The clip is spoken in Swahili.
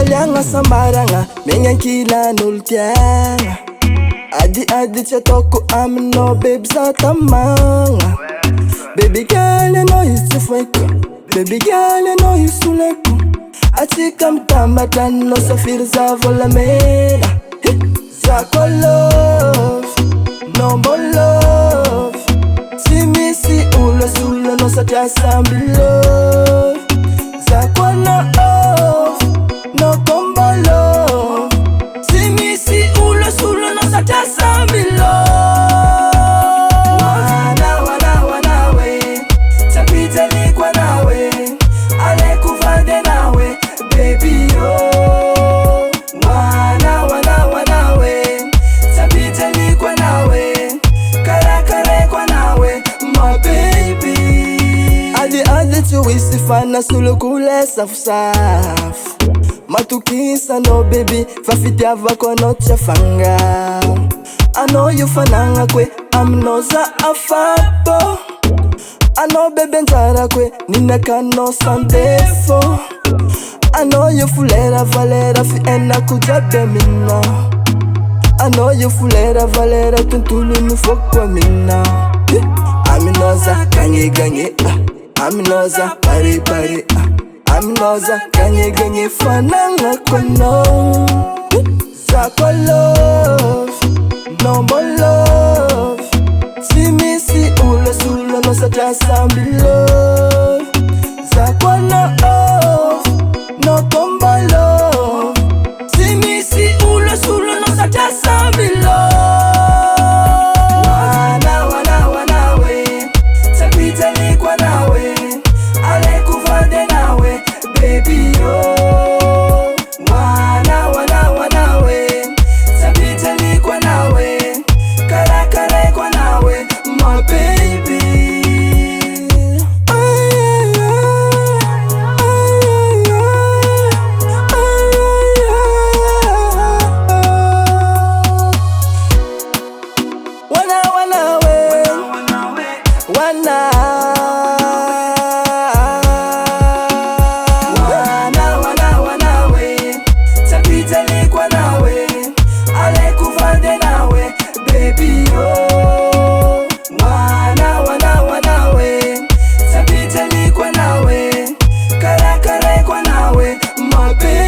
Lianga sambaranga, mengen kila nultianga. Adi chatoko amno babes atamanga. Baby girl, you know you too fake. Baby girl, you know you too like. Achika mtambata no safiri za vola mena. Zako love, no more love. See me see ulo sulo no satya sambi love. Zako no off, no combo love. See me see ulo sulo no satya sambi love. Baby, oh, wana we, tapita likwa nawe, kare kwa nawe, my baby. Adi tuwisifana sulu kule safu. Matukisa no baby, fafiti avako no chafanga. I know you fananga kwe, I'm noza afabo. I know baby njara kwe, nineka no sandefo. I know you fulera valera fi ena kujabe mina. I know you fulera valera tuntulu nufokwa mina. Aminoza ganye Aminoza pari Aminoza ganye fananga kono. Zako love, no more love. See me see ulo sulo no satya sambi love. Zako no off, no combo love. See me see ulo sulo no satya sambi love. Wana we, tapita likwa nawe, ale kuvande nawe, baby oh. Wana we, tapita likwa nawe, kare kwa nawe, my baby. Wana we, tapita likwa nawe, ale kuvande nawe, baby oh. Wana we, tapita likwa nawe, kare kwa nawe, my baby.